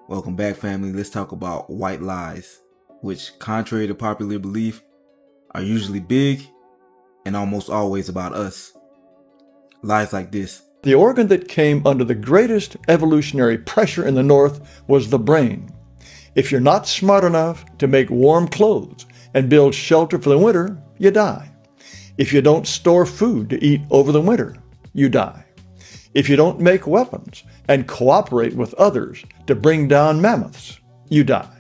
Welcome back, family. Let's talk about white lies, which, contrary to popular belief, are usually big and almost always about us. Lies like this. The organ that came under the greatest evolutionary pressure in the North was the brain. If you're not smart enough to make warm clothes and build shelter for the winter, you die. If you don't store food to eat over the winter, you die. If you don't make weapons and cooperate with others to bring down mammoths, you die.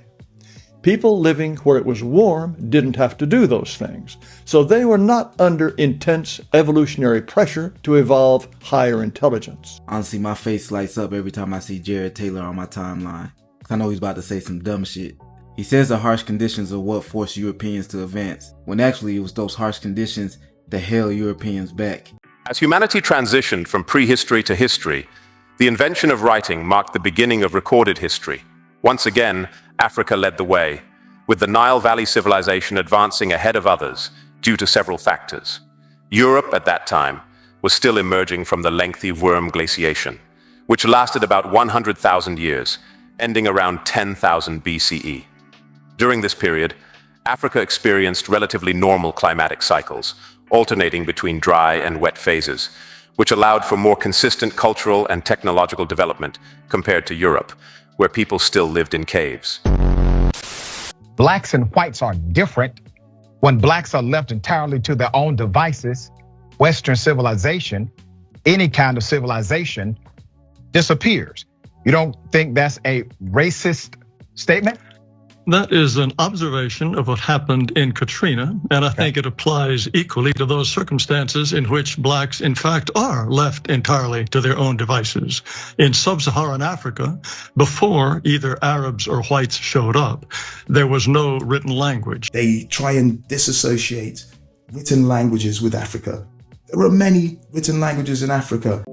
People living where it was warm didn't have to do those things, so they were not under intense evolutionary pressure to evolve higher intelligence. Honestly, my face lights up every time I see Jared Taylor on my timeline, because I know he's about to say some dumb shit. He says the harsh conditions are what forced Europeans to advance, when actually it was those harsh conditions that held Europeans back. As humanity transitioned from prehistory to history, the invention of writing marked the beginning of recorded history. Once again, Africa led the way, with the Nile Valley civilization advancing ahead of others due to several factors. Europe, at that time, was still emerging from the lengthy worm glaciation, which lasted about 100,000 years, ending around 10,000 BCE. During this period, Africa experienced relatively normal climatic cycles, alternating between dry and wet phases, which allowed for more consistent cultural and technological development compared to Europe, where people still lived in caves. Blacks and whites are different. When blacks are left entirely to their own devices, Western civilization, any kind of civilization, disappears. You don't think that's a racist statement? That is an observation of what happened in Katrina, and I think it applies equally to those circumstances in which blacks, in fact, are left entirely to their own devices. In sub-Saharan Africa, before either Arabs or whites showed up, there was no written language. They try and disassociate written languages with Africa. There are many written languages in Africa.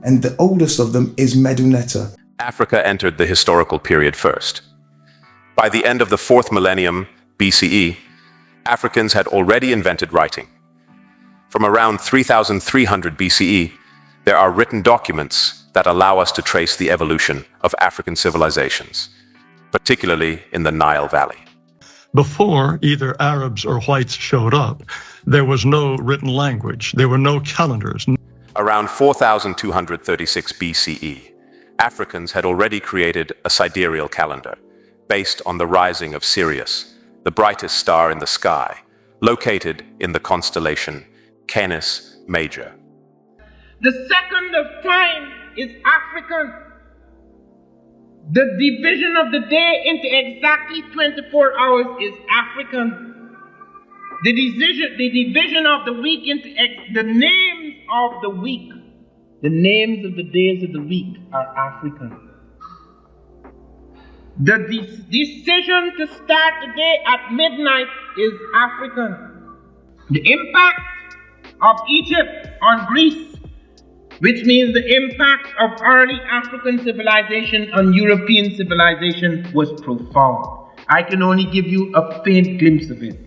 And the oldest of them is Medunetta. Africa entered the historical period first. By the end of the 4th millennium BCE, Africans had already invented writing. From around 3300 BCE, there are written documents that allow us to trace the evolution of African civilizations, particularly in the Nile Valley. Before either Arabs or whites showed up, there was no written language. There were no calendars. Around 4236 BCE, Africans had already created a sidereal calendar based on the rising of Sirius, the brightest star in the sky, located in the constellation Canis Major. The second of time is African. The division of the day into exactly 24 hours is African. The division of the week into the names of the week, the names of the days of the week are African. The decision to start the day at midnight is African. The impact of Egypt on Greece, which means the impact of early African civilization on European civilization, was profound. I can only give you a faint glimpse of it.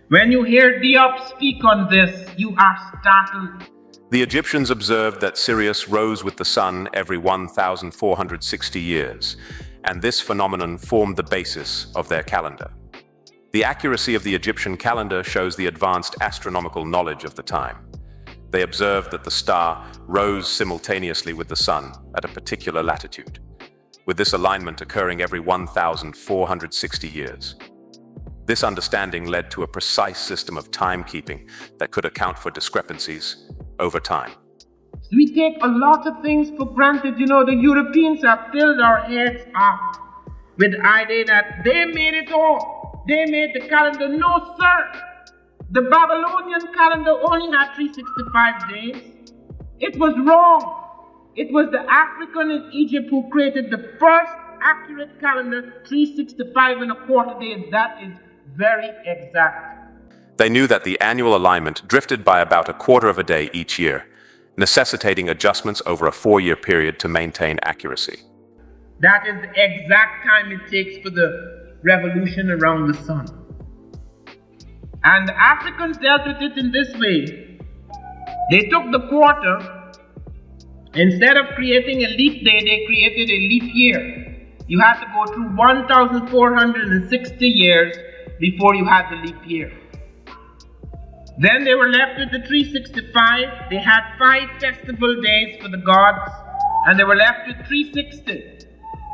When you hear Diop speak on this, you are startled. The Egyptians observed that Sirius rose with the sun every 1,460 years, and this phenomenon formed the basis of their calendar. The accuracy of the Egyptian calendar shows the advanced astronomical knowledge of the time. They observed that the star rose simultaneously with the sun at a particular latitude, with this alignment occurring every 1,460 years. This understanding led to a precise system of timekeeping that could account for discrepancies over time. We take a lot of things for granted. You know, the Europeans have filled our heads up with the idea that they made it all. they made the calendar. No, sir. The Babylonian calendar only had 365 days. It was wrong. It was the African in Egypt who created the first accurate calendar, 365 and a quarter days. That is very exact. They knew that the annual alignment drifted by about a quarter of a day each year, necessitating adjustments over a 4-year period to maintain accuracy. That is the exact time it takes for the revolution around the sun. And the Africans dealt with it in this way. They took the quarter. Instead of creating a leap day, they created a leap year. You had to go through 1,460 years before you had the leap year. Then they were left with the 365. They had 5 festival days for the gods, and they were left with 360.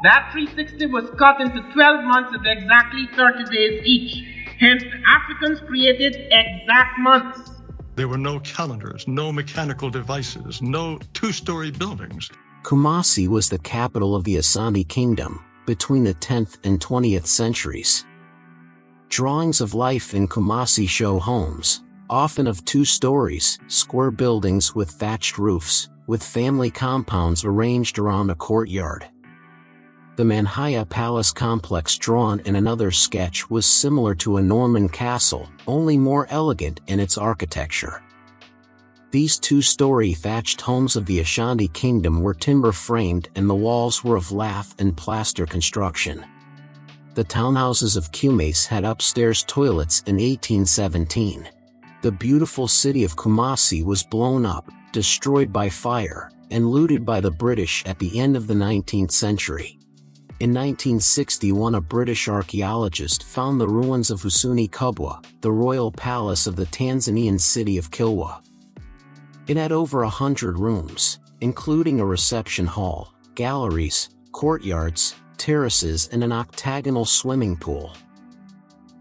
That 360 was cut into 12 months of exactly 30 days each. Hence, the Africans created exact months. There were no calendars, no mechanical devices, no 2-story buildings. Kumasi was the capital of the Asante Kingdom between the 10th and 20th centuries. Drawings of life in Kumasi show homes, often of 2 stories, square buildings with thatched roofs, with family compounds arranged around a courtyard. The Manhaya Palace complex drawn in another sketch was similar to a Norman castle, only more elegant in its architecture. These 2-story thatched homes of the Ashanti Kingdom were timber-framed and the walls were of lath and plaster construction. The townhouses of Kumes had upstairs toilets in 1817. The beautiful city of Kumasi was blown up, destroyed by fire, and looted by the British at the end of the 19th century. In 1961, a British archaeologist found the ruins of Husuni Kubwa, the royal palace of the Tanzanian city of Kilwa. It had over 100 rooms, including a reception hall, galleries, courtyards, terraces, and an octagonal swimming pool.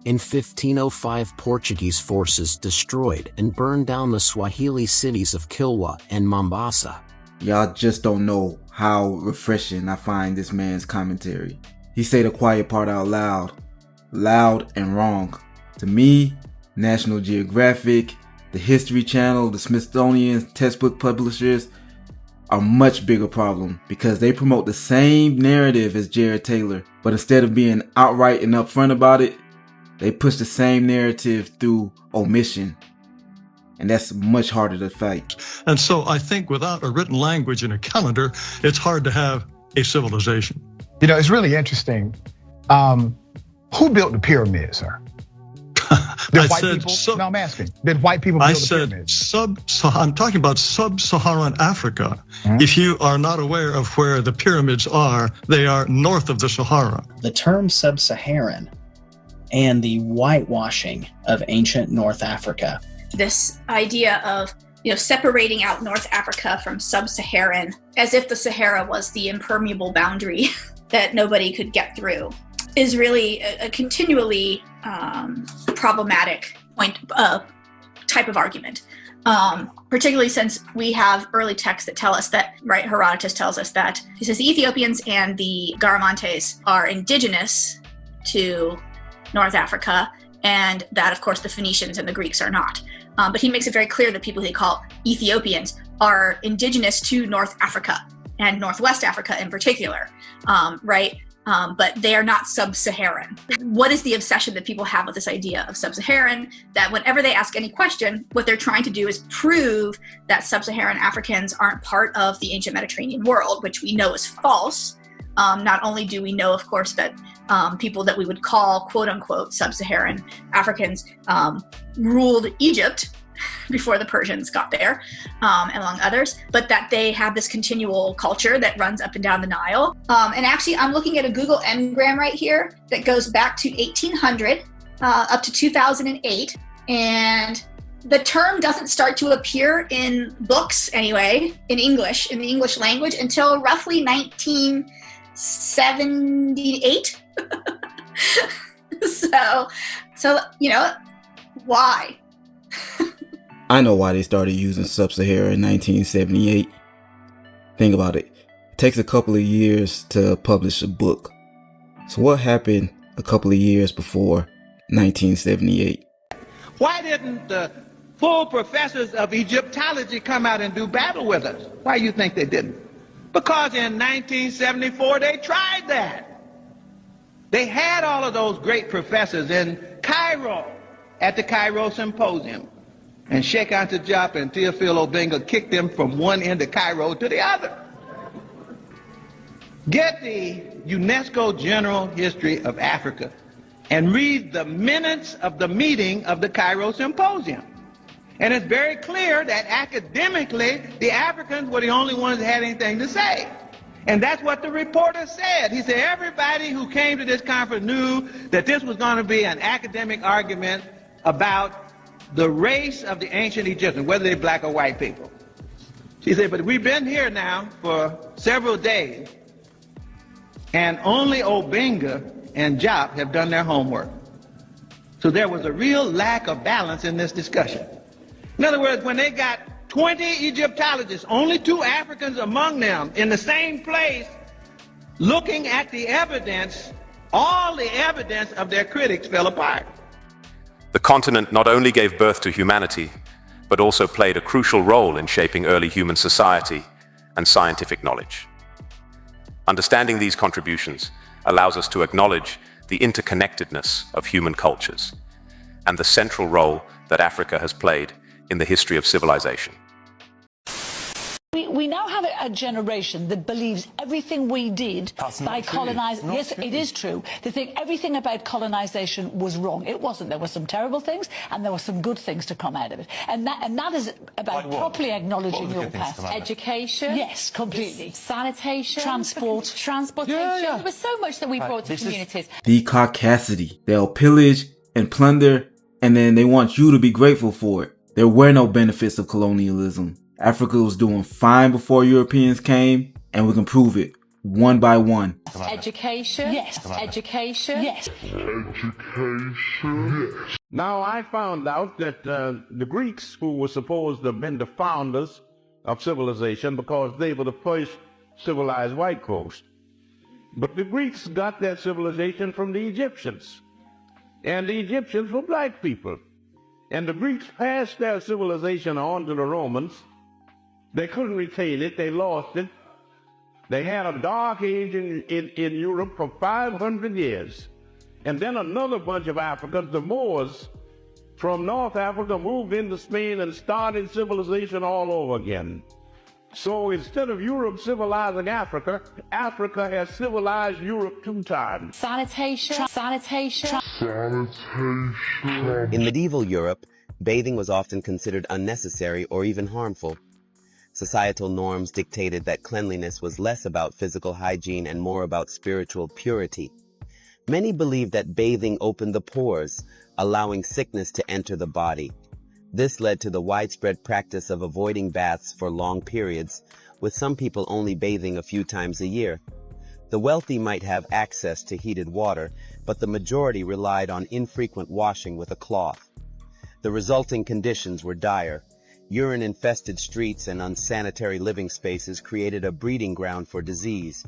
In 1505, Portuguese forces destroyed and burned down the Swahili cities of Kilwa and Mombasa. Y'all just don't know how refreshing I find this man's commentary. He say the quiet part out loud. Loud and wrong. To me, National Geographic, the History Channel, the Smithsonian textbook publishers are a much bigger problem because they promote the same narrative as Jared Taylor, but instead of being outright and upfront about it, they push the same narrative through omission. And that's much harder to fight. And so I think without a written language and a calendar, it's hard to have a civilization. You know, it's really interesting. Who built the pyramids, sir? Did white people? No, I'm asking. Did white people build the pyramids? I'm talking about sub-Saharan Africa. If you are not aware of where the pyramids are, they are north of the Sahara. The term sub-Saharan and the whitewashing of ancient North Africa. This idea of, separating out North Africa from sub-Saharan, as if the Sahara was the impermeable boundary that nobody could get through, is really a continually problematic type of argument. Particularly since we have early texts that tell us that, right, Herodotus tells us that, he says the Ethiopians and the Garamantes are indigenous to North Africa, and that, of course, the Phoenicians and the Greeks are not. But he makes it very clear that people they call Ethiopians are indigenous to North Africa and Northwest Africa in particular, right? But they are not sub-Saharan. What is the obsession that people have with this idea of sub-Saharan? That whenever they ask any question, what they're trying to do is prove that sub-Saharan Africans aren't part of the ancient Mediterranean world, which we know is false. Not only do we know, of course, that people that we would call quote-unquote sub-Saharan Africans ruled Egypt before the Persians got there, among others, but that they have this continual culture that runs up and down the Nile. And actually, I'm looking at a Google Ngram right here that goes back to 1800 up to 2008, and the term doesn't start to appear in books anyway, in English, in the English language, until roughly 1978. So why? I know why they started using sub-Sahara in 1978. Think about it. It takes a couple of years to publish a book. So what happened a couple of years before 1978. Why didn't the full professors of Egyptology come out and do battle with us? Why do you think they didn't? Because in 1974 they tried that. They had all of those great professors in Cairo at the Cairo Symposium. And Sheikh Anta Diop and Theophile Obenga kicked them from one end of Cairo to the other. Get the UNESCO General History of Africa and read the minutes of the meeting of the Cairo Symposium. And it's very clear that academically, the Africans were the only ones that had anything to say. And that's what the reporter said. He said everybody who came to this conference knew that this was going to be an academic argument about the race of the ancient Egyptians, whether they're black or white people. She said, but we've been here now for several days, and only Obenga and Diop have done their homework. So there was a real lack of balance in this discussion. In other words, when they got 20 Egyptologists, only 2 Africans among them, in the same place, looking at the evidence, all the evidence of their critics fell apart. The continent not only gave birth to humanity, but also played a crucial role in shaping early human society and scientific knowledge. Understanding these contributions allows us to acknowledge the interconnectedness of human cultures and the central role that Africa has played in the history of civilization. We now have a generation that believes everything we did by colonizing. Yes, it is true. They think everything about colonization was wrong. It wasn't. There were some terrible things, and there were some good things to come out of it. And that is about properly acknowledging your past. Education. Yes, completely. Sanitation. Transportation. Yeah. There was so much that we brought to communities. The caucasity. They'll pillage and plunder, and then they want you to be grateful for it. There were no benefits of colonialism. Africa was doing fine before Europeans came, and we can prove it one by one. Education. Yes. Education. Yes. Now, I found out that the Greeks, who were supposed to have been the founders of civilization because they were the first civilized white folks, but the Greeks got their civilization from the Egyptians, and the Egyptians were black people. And the Greeks passed their civilization on to the Romans. They couldn't retain it. They lost it. They had a dark age in Europe for 500 years. And then another bunch of Africans, the Moors, from North Africa, moved into Spain and started civilization all over again. So instead of Europe civilizing Africa, Africa has civilized Europe 2 times. Sanitation. In medieval Europe, bathing was often considered unnecessary or even harmful. Societal norms dictated that cleanliness was less about physical hygiene and more about spiritual purity. Many believed that bathing opened the pores, allowing sickness to enter the body. This led to the widespread practice of avoiding baths for long periods, with some people only bathing a few times a year. The wealthy might have access to heated water, but the majority relied on infrequent washing with a cloth. The resulting conditions were dire. Urine-infested streets and unsanitary living spaces created a breeding ground for disease.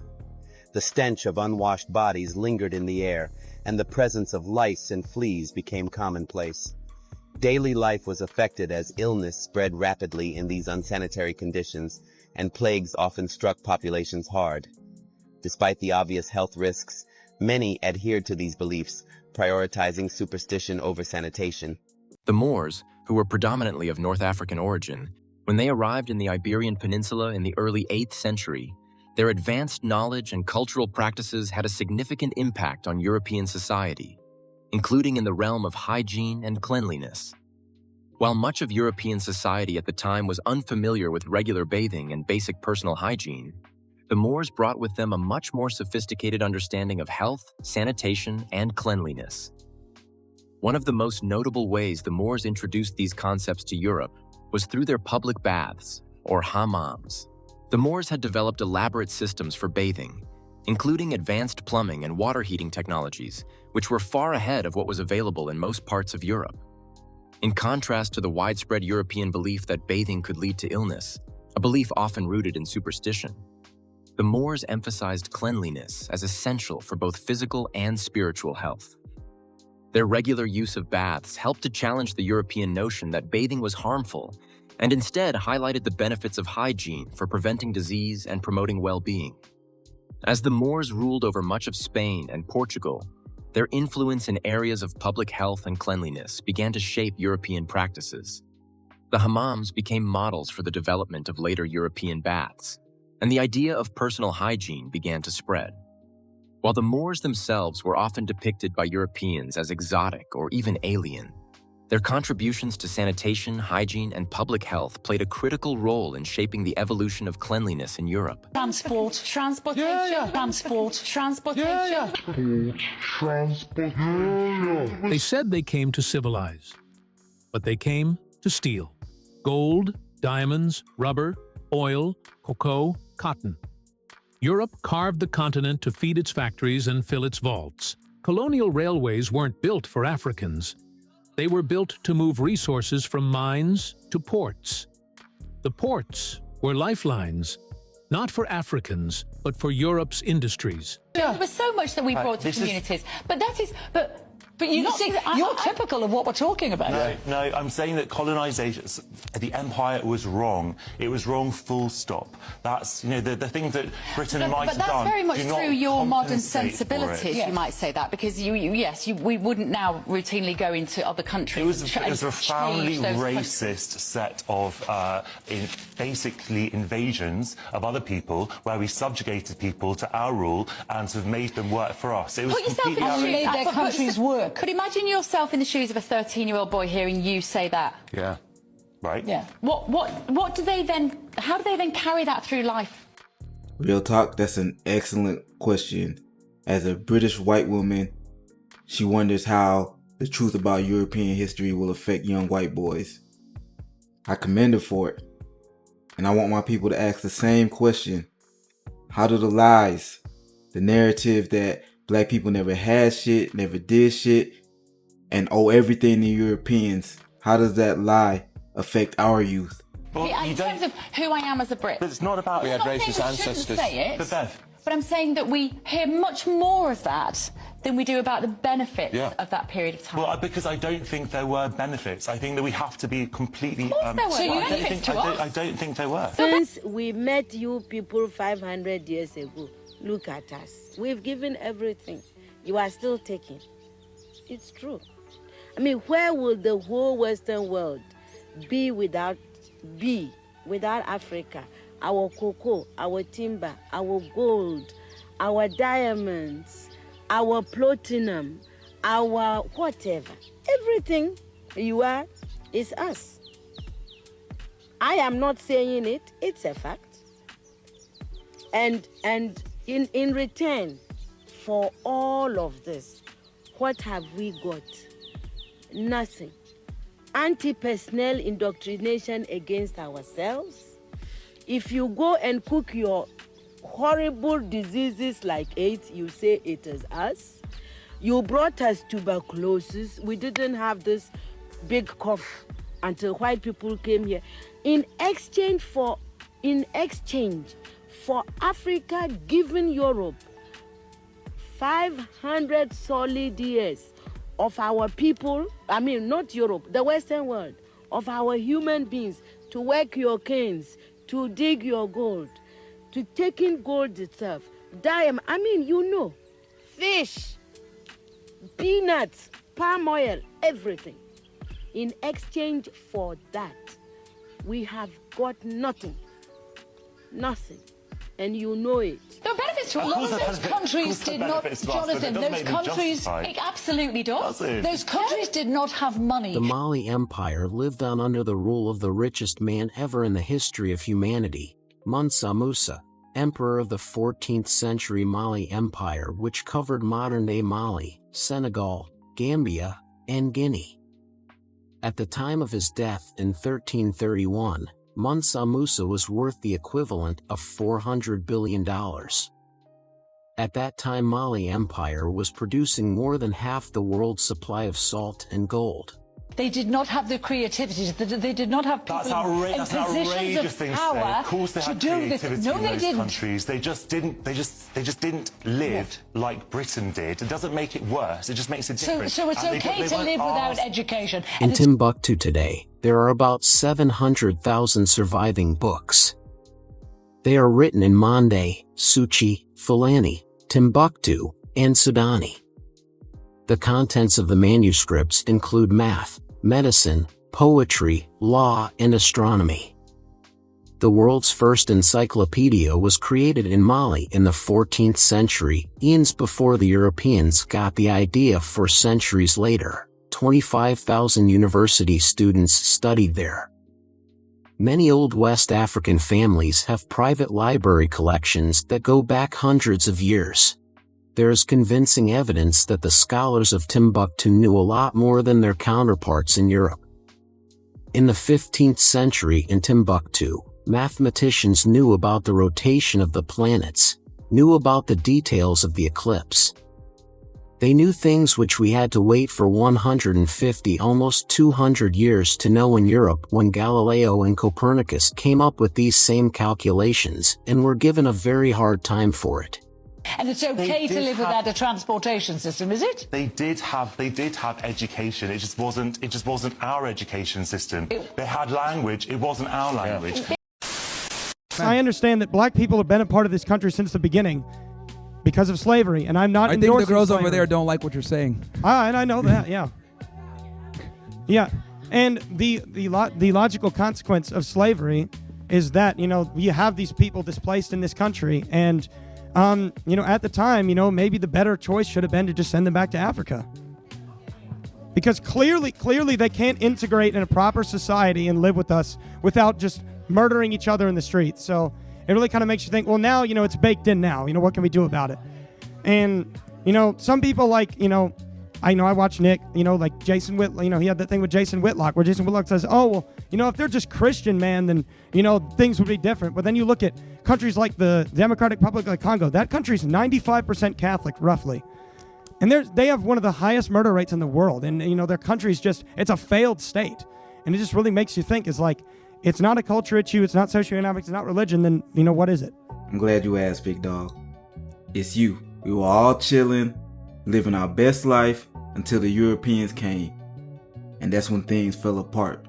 The stench of unwashed bodies lingered in the air, and the presence of lice and fleas became commonplace. Daily life was affected as illness spread rapidly in these unsanitary conditions, and plagues often struck populations hard. Despite the obvious health risks, many adhered to these beliefs, prioritizing superstition over sanitation. The Moors, who were predominantly of North African origin, when they arrived in the Iberian Peninsula in the early 8th century, their advanced knowledge and cultural practices had a significant impact on European society, including in the realm of hygiene and cleanliness. While much of European society at the time was unfamiliar with regular bathing and basic personal hygiene, the Moors brought with them a much more sophisticated understanding of health, sanitation, and cleanliness. One of the most notable ways the Moors introduced these concepts to Europe was through their public baths, or hammams. The Moors had developed elaborate systems for bathing, including advanced plumbing and water heating technologies, which were far ahead of what was available in most parts of Europe. In contrast to the widespread European belief that bathing could lead to illness, a belief often rooted in superstition, the Moors emphasized cleanliness as essential for both physical and spiritual health. Their regular use of baths helped to challenge the European notion that bathing was harmful, and instead highlighted the benefits of hygiene for preventing disease and promoting well-being. As the Moors ruled over much of Spain and Portugal, their influence in areas of public health and cleanliness began to shape European practices. The hammams became models for the development of later European baths, and the idea of personal hygiene began to spread. While the Moors themselves were often depicted by Europeans as exotic or even alien, their contributions to sanitation, hygiene, and public health played a critical role in shaping the evolution of cleanliness in Europe. Transportation. They said they came to civilize, but they came to steal. Gold, diamonds, rubber, oil, cocoa, cotton. Europe carved the continent to feed its factories and fill its vaults. Colonial railways weren't built for Africans. They were built to move resources from mines to ports. The ports were lifelines, not for Africans, but for Europe's industries. There was so much that we brought to communities, but you see, you're typical of what we're talking about. No, I'm saying that colonization, the empire was wrong. It was wrong, full stop. That's, the things that Britain might have done. But that's very much through your modern sensibilities, Yes. you might say that, because we wouldn't now routinely go into other countries. It was a profoundly racist set of basically invasions of other people, where we subjugated people to our rule and sort of made them work for us. It was Put yourself in the shoes. Made their countries work. But imagine yourself in the shoes of a 13-year-old boy hearing you say that. Yeah. Right? Yeah. What do they then, how do they then carry that through life? Real talk, that's an excellent question. As a British white woman, she wonders how the truth about European history will affect young white boys. I commend her for it. And I want my people to ask the same question. How do the lies, the narrative that Black people never had shit, never did shit, and owe everything to Europeans, how does that lie affect our youth? Well, in terms of who I am as a Brit. But it's not about... We had racist ancestors. Say it, but Bev. But I'm saying that we hear much more of that than we do about the benefits of that period of time. Well, because I don't think there were benefits. I think that we have to be completely... Of course there were. I don't think there were. Since we met you people 500 years ago, look at us. We've given everything. You are still taking. It's true. I mean, where will the whole Western world be without Africa? Our cocoa, our timber, our gold, our diamonds, our platinum, our whatever. Everything you are is us. I am not saying it, it's a fact. And in return for all of this, what have we got? Nothing. Anti-personnel indoctrination against ourselves. If you go and cook your horrible diseases like AIDS, you say it is us. You brought us tuberculosis. We didn't have this big cough until white people came here. In exchange for Africa giving Europe 500 solid years of our people, I mean not Europe, the Western world, of our human beings to work your canes, to dig your gold, to take in gold itself, diamond, I mean, fish, peanuts, palm oil, everything. In exchange for that, we have got nothing. Nothing. And you know it. There are benefits to a lot of those countries did not, Jonathan, those countries, it absolutely does. Those countries did not have money. The Mali Empire lived on under the rule of the richest man ever in the history of humanity, Mansa Musa, emperor of the 14th century Mali Empire, which covered modern-day Mali, Senegal, Gambia, and Guinea. At the time of his death in 1331, Mansa Musa was worth the equivalent of $400 billion. At that time, Mali Empire was producing more than half the world's supply of salt and gold. They did not have the creativity. They did not have people in That's an outrageous positions thing of to say. power Of course they to had do this. creativity No, in they those didn't. countries. They just didn't live like Britain did. It doesn't make it worse. It just makes it different. So it's okay to live without education. In Timbuktu today, there are about 700,000 surviving books. They are written in Mande, Suchi, Fulani, Timbuktu, and Sudani. The contents of the manuscripts include math, medicine, poetry, law, and astronomy. The world's first encyclopedia was created in Mali in the 14th century, eons before the Europeans got the idea. 4 centuries later, 25,000 university students studied there. Many old West African families have private library collections that go back hundreds of years. There is convincing evidence that the scholars of Timbuktu knew a lot more than their counterparts in Europe. In the 15th century in Timbuktu, mathematicians knew about the rotation of the planets, knew about the details of the eclipse. They knew things which we had to wait for 150, almost 200 years to know in Europe when Galileo and Copernicus came up with these same calculations and were given a very hard time for it. And it's okay to live without a transportation system, is it? They did have education. It just wasn't our education system. They had language. It wasn't our language. I understand that black people have been a part of this country since the beginning because of slavery, and I'm not endorsing I think the girls slavery. over there don't like what you're saying. And I know that, yeah. Yeah, and the logical consequence of slavery is that, you have these people displaced in this country, and at the time, maybe the better choice should have been to just send them back to Africa. Because clearly they can't integrate in a proper society and live with us without just murdering each other in the streets. So it really kind of makes you think, well, now, it's baked in now. What can we do about it? And, some people I watch Nick, like Jason Whitlock, he had that thing with Jason Whitlock where Jason Whitlock says, oh, well, if they're just Christian, man, then, things would be different. But then you look at countries like the Democratic Republic of Congo. That country's 95% Catholic, roughly. And they have one of the highest murder rates in the world. And, their country's it's a failed state. And it just really makes you think, it's not a culture issue, it's not socioeconomics, it's not religion, then, what is it? I'm glad you asked, big dog. It's you. We were all chilling, living our best life until the Europeans came. And that's when things fell apart.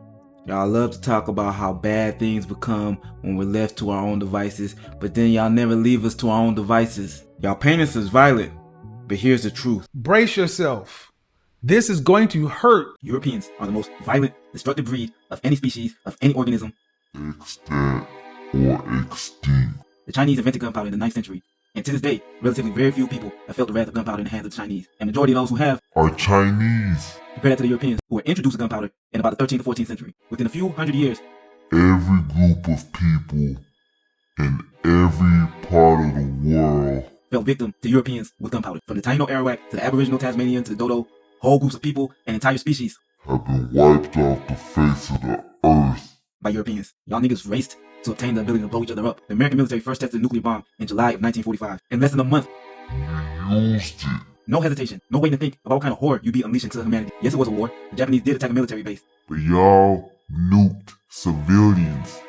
Y'all love to talk about how bad things become when we're left to our own devices, but then y'all never leave us to our own devices. Y'all paint us as violent, but here's the truth. Brace yourself. This is going to hurt. Europeans are the most violent, destructive breed of any species, of any organism. Extant or extinct. The Chinese invented gunpowder in the 9th century. And to this day, relatively very few people have felt the wrath of gunpowder in the hands of the Chinese. And the majority of those who have are Chinese. Compare that to the Europeans, who were introduced to gunpowder in about the 13th to 14th century. Within a few hundred years, every group of people in every part of the world fell victim to Europeans with gunpowder. From the Taino Arawak to the Aboriginal Tasmanian to the Dodo, whole groups of people and entire species have been wiped off the face of the earth by Europeans. Y'all niggas raced to obtain the ability to blow each other up. The American military first tested a nuclear bomb in July of 1945. In less than a month, you used it. No hesitation, no waiting to think about what kind of horror you'd be unleashing to humanity. Yes, it was a war. The Japanese did attack a military base. But y'all nuked civilians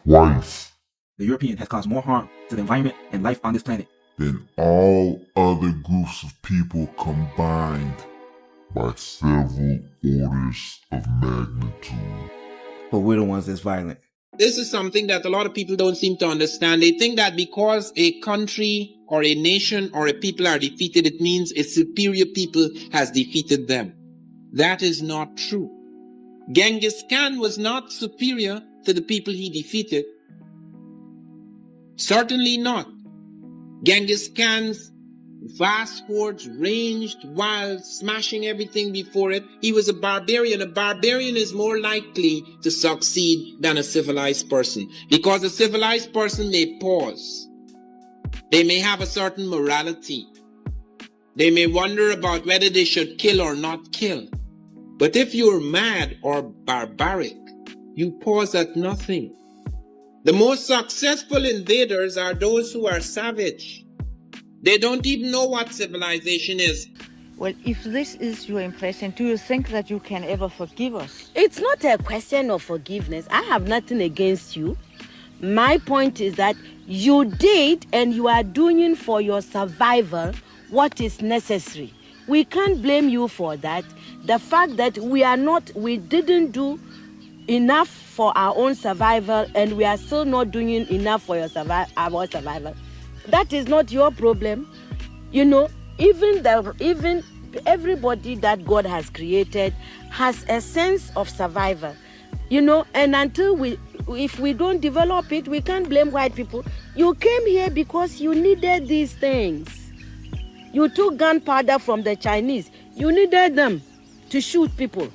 twice. The European has caused more harm to the environment and life on this planet than all other groups of people combined by several orders of magnitude. But we're the ones that's violent. This is something that a lot of people don't seem to understand. They think that because a country or a nation or a people are defeated, it means a superior people has defeated them. That is not true. Genghis Khan was not superior to the people he defeated. Certainly not. Genghis Khan's vast hordes ranged wild, smashing everything before it. He was a barbarian. A barbarian is more likely to succeed than a civilized person, because a civilized person may pause. They may have a certain morality. They may wonder about whether they should kill or not kill. But if you're mad or barbaric, you pause at nothing. The most successful invaders are those who are savage. They don't even know what civilization is. Well, if this is your impression, do you think that you can ever forgive us? It's not a question of forgiveness. I have nothing against you. My point is that you did and you are doing for your survival what is necessary. We can't blame you for that. The fact that we didn't do enough for our own survival and we are still not doing enough for our survival, that is not your problem. You know, even everybody that God has created has a sense of survival, you know, and if we don't develop it, we can't blame white people. You came here because you needed these things. You took gunpowder from the Chinese. You needed them to shoot people.